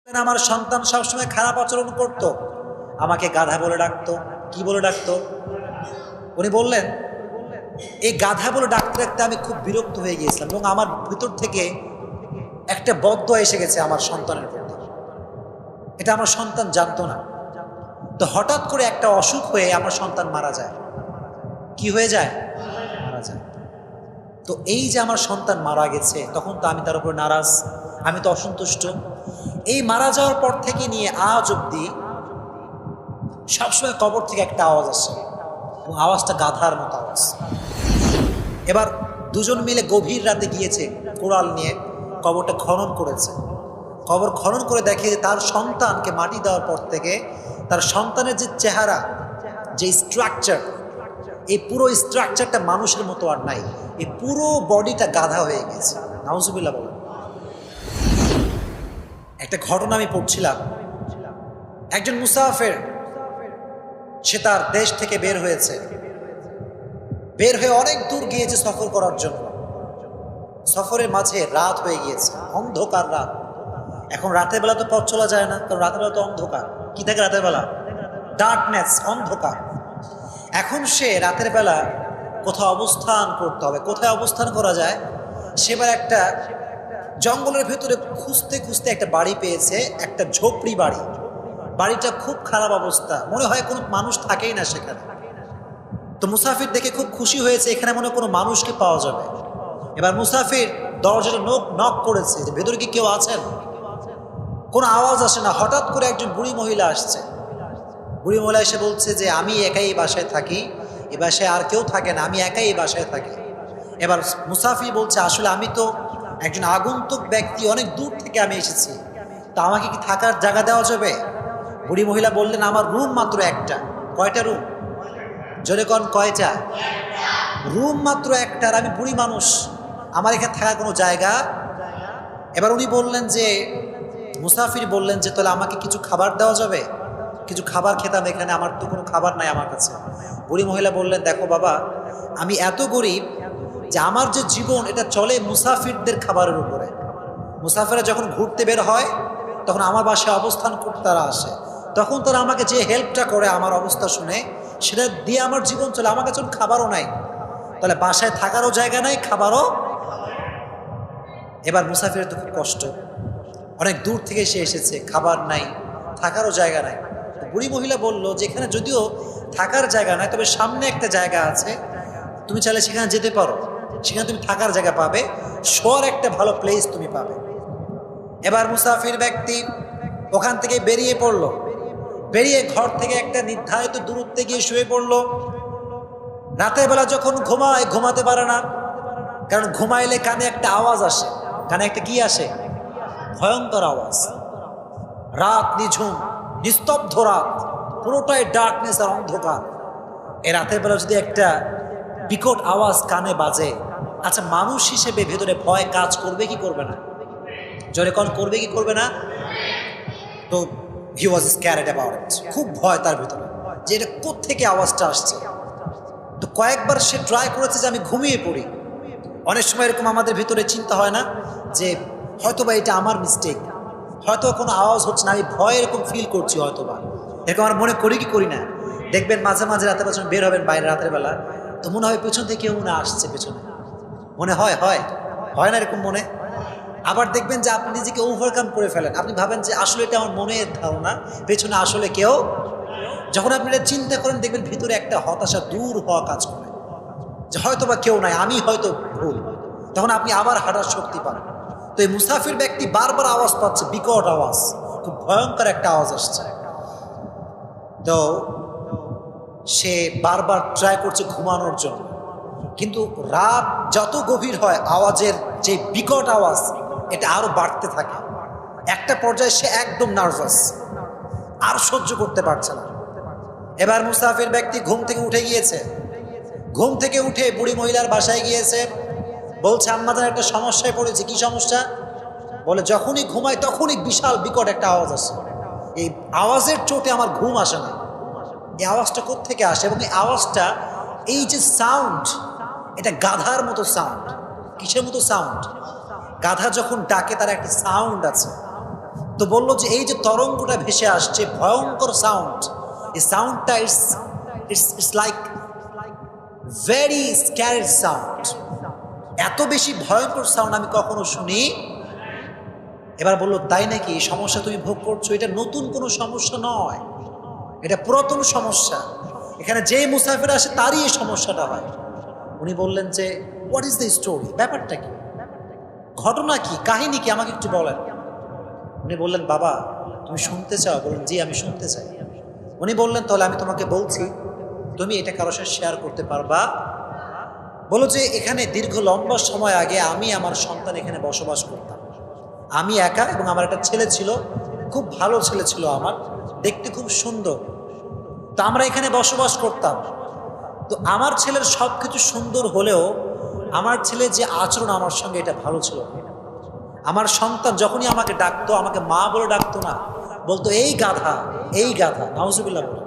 আমার সন্তান সবসময় খারাপ আচরণ করত, আমাকে গাধা বলে ডাকতো। কি বলে ডাকতো? উনি বললেন, এই গাধা বলে ডাকতে ডাকতে আমি খুব বিরক্ত হয়ে গিয়েছিলাম এবং আমার ভিতর থেকে একটা বদদোয়া এসে গেছে আমার সন্তানের প্রতি। এটা আমার সন্তান জানতো না। তো হঠাৎ করে একটা অসুখ হয়ে আমার সন্তান মারা যায়। কি হয়ে যায়? মারা যায়। তো এই যে আমার সন্তান মারা গেছে, তখন তো আমি তার উপর নারাজ, আমি তো অসন্তুষ্ট। এই মারা যাওয়ার পর থেকে নিয়ে আজ অব্দি সবসময় কবর থেকে একটা আওয়াজ আসে এবং আওয়াজটা গাধার মতো আওয়াজ। এবার দুজন মিলে গভীর রাতে গিয়েছে, কোড়াল নিয়ে কবরটা খনন করেছে। কবর খনন করে দেখে যে তার সন্তানকে মাটি দেওয়ার পর থেকে তার সন্তানের যে চেহারা, যে স্ট্রাকচার, এই পুরো স্ট্রাকচারটা মানুষের মতো আর নাই। এই পুরো বডিটা গাধা হয়ে গেছে। নাউজুবিল্লাহ বলেন। একটা ঘটনা আমি পড়ছিলাম, একজন মুসাফির, সে তার দেশ থেকে বের হয়েছে, বের হয়ে অনেক দূর গিয়েছে সফর করার জন্য। সফরের মাঝে রাত হয়ে গিয়েছে, অন্ধকার রাত। এখন রাতের বেলা তো পথ চলা যায় না, কারণ রাতের বেলা তো অন্ধকার। কি থাকে রাতের বেলা? ডার্কনেস, অন্ধকার। এখন সে রাতের বেলা কোথাও অবস্থান করতে হবে। কোথায় অবস্থান করা যায়? সেবার একটা জঙ্গলের ভেতরে খুঁজতে খুঁজতে একটা বাড়ি পেয়েছে, একটা ঝোপড়ি বাড়ি। বাড়িটা খুব খারাপ অবস্থা, মনে হয় কোনো মানুষ থাকেই না সেখানে। তো মুসাফির দেখে খুব খুশি হয়েছে, এখানে মনে কোনো মানুষকে পাওয়া যাবে। এবার মুসাফির দরজাটা নক করেছে যে ভেতরে কি কেউ আছেন? কোনো আওয়াজ আসে না। হঠাৎ করে একজন বুড়ি মহিলা আসছে। বুড়ি মহিলা এসে বলছে যে আমি একাই এই বাসায় থাকি, এ বাসায় আর কেউ থাকে না, আমি একাই এই বাসায় থাকি। এবার মুসাফির বলছে, আসলে আমি তো একজন আগন্তুক ব্যক্তি, অনেক দূর থেকে আমি এসেছি, তা আমাকে কি থাকার জায়গা দেওয়া যাবে? বুড়ি মহিলা বললেন, আমার রুম মাত্র একটা। কয়টা রুম? জোরে কন, কয়টা রুম? মাত্র একটা। আর আমি বুড়ি মানুষ, আমার এখানে থাকার কোনো জায়গা। এবার উনি বললেন যে, মুসাফির বললেন যে তাহলে আমাকে কিছু খাবার দেওয়া যাবে? কিছু খাবার খেতাম এখানে, আমার তো কোনো খাবার নাই আমার কাছে। বুড়ি মহিলা বললেন, দেখো বাবা, আমি এত গরিব যে আমার যে জীবন এটা চলে মুসাফিরদের খাবারের উপরে। মুসাফিররা যখন ঘুরতে বের হয় তখন আমার বাসায় অবস্থান করতে তারা আসে, তখন তারা আমাকে যে হেল্পটা করে আমার অবস্থা শুনে, সেটা দিয়ে আমার জীবন চলে। আমার কাছে খাবারও নাই, তাহলে বাসায় থাকারও জায়গা নাই, খাবারও। এবার মুসাফিরের তো খুব কষ্ট, অনেক দূর থেকে সে এসেছে, খাবার নাই, থাকারও জায়গা নাই। বুড়ি মহিলা বলল যে এখানে যদিও থাকার জায়গা নাই, তবে সামনে একটা জায়গা আছে, তুমি চাইলে সেখানে যেতে পারো, সেখানে তুমি থাকার জায়গা পাবে, শোয়ার একটা ভালো প্লেস তুমি পাবে। এবার মুসাফির ব্যক্তি ওখান থেকে বেরিয়ে পড়ল, বেরিয়ে ঘর থেকে একটা নির্ধারিত দূরত্বে গিয়ে শুয়ে পড়ল। রাতের বেলা যখন ঘুমায়, ঘুমাতে পারে না, কারণ ঘুমাইলে কানে একটা আওয়াজ আসে। কানে একটা কি আসে? ভয়ঙ্কর আওয়াজ। রাত নিঝুম, নিস্তব্ধ রাত, পুরোটাই ডার্কনেস আর অন্ধকার। এই রাতের বেলা যদি একটা বিকট আওয়াজ কানে বাজে, আচ্ছা মানুষ হিসেবে ভেতরে ভয় কাজ করবে কি করবে না? জোরে কোন, করবে কি করবে না? তো হি ওয়াজ স্ক্যারেড অ্যাবাউট ইট। খুব ভয় তার ভিতরে যে এটা কোত্থেকে আওয়াজটা আসছে। তো কয়েকবার সে ট্রাই করেছে যে আমি ঘুমিয়ে পড়ি। অনেক সময় এরকম আমাদের ভিতরে চিন্তা হয় না যে হয়তোবা এটা আমার মিস্টেক, হয়তো কোনো আওয়াজ হচ্ছে না, আমি ভয় এরকম ফিল করছি, হয়তোবা এরকম আমরা মনে করি কি করি না? দেখবেন মাঝে মাঝে রাতের বেলা বের হবেন বাইরে রাতের বেলা, তো মনে হয় পেছন থেকে কেউ না আসছে, পেছনে মনে হয় হয় না এরকম মনে? আবার দেখবেন যে আপনি নিজেকে ওভারকাম করে ফেলেন, আপনি ভাবেন যে আসলে এটা আমার মনের ধারণা, পেছনে আসলে কেউ। যখন আপনি এটা চিন্তা করেন দেখবেন ভিতরে একটা হতাশা দূর হওয়া কাজ করে, যে হয়তোবা কেউ নাই, আমি হয়তো ভুল। তখন আপনি আবার হাঁটার শক্তি পান। তো এই মুসাফির ব্যক্তি বারবার আওয়াজ পাচ্ছে, বিকট আওয়াজ, খুব ভয়ঙ্কর একটা আওয়াজ আসছে। তো সে বারবার ট্রাই করছে ঘুমানোর জন্য, কিন্তু রাত যত গভীর হয় আওয়াজের যে বিকট আওয়াজ এটা আরো বাড়তে থাকে। একটা পর্যায়ে সে একদম নার্ভাস, আর সহ্য করতে পারছে না। এবার মুসাফির ব্যক্তি ঘুম থেকে উঠে গিয়েছে। ঘুম থেকে উঠে বুড়ি মহিলার বাসায় গিয়েছে, বলছে আম্মাজান একটা সমস্যায় পড়েছে। কি সমস্যা? বলে যখনই ঘুমাই তখনই বিশাল বিকট একটা আওয়াজ আসে, এই আওয়াজের চোটে আমার ঘুম আসে না। এই আওয়াজটা কোত্থেকে আসে? এবং এই আওয়াজটা, এই যে সাউন্ড, এটা গাধার মতো সাউন্ড। কিসের মতো সাউন্ড? গাধা যখন ডাকে তার একটা সাউন্ড আছে, তো বললো যে এই যে তরঙ্গটা ভেসে আসছে, ভয়ঙ্কর সাউন্ড, এই সাউন্ডটা it's like very scary sound, এত বেশি ভয়ঙ্কর সাউন্ড আমি কখনো শুনি। এবার বললো তাই নাকি, এই সমস্যা তুমি ভোগ করছো, এটা নতুন কোনো সমস্যা নয়, এটা পুরাতন সমস্যা, এখানে যে মুসাফির আসে তারই এই সমস্যাটা হয়। উনি বললেন যে হোয়াট ইজ দ্য স্টোরি, ব্যাপারটা কি, ঘটনা কি, কাহিনী কি, আমাকে একটু বলেন। উনি বললেন বাবা তুমি শুনতে চাও? বললেন জি আমি শুনতে চাই। উনি বললেন তাহলে আমি তোমাকে বলছি, তুমি এটা কারোর সাথে শেয়ার করতে পারবা? বলো যে এখানে দীর্ঘ লম্বা সময় আগে আমি আমার সন্তান এখানে বসবাস করতাম, আমি একা এবং আমার একটা ছেলে ছিল, খুব ভালো ছেলে ছিল আমার, দেখতে খুব সুন্দর। তো আমরা এখানে বসবাস করতাম। তো আমার ছেলের সব কিছু সুন্দর হলেও আমার ছেলে যে আচরণ আমার সঙ্গে এটা ভালো ছিল না। আমার সন্তান যখনই আমাকে ডাকতো, আমাকে মা বলে ডাকতো না, বলতো এই গাধা, এই গাধা, নাউজুবিল্লাহ বলে।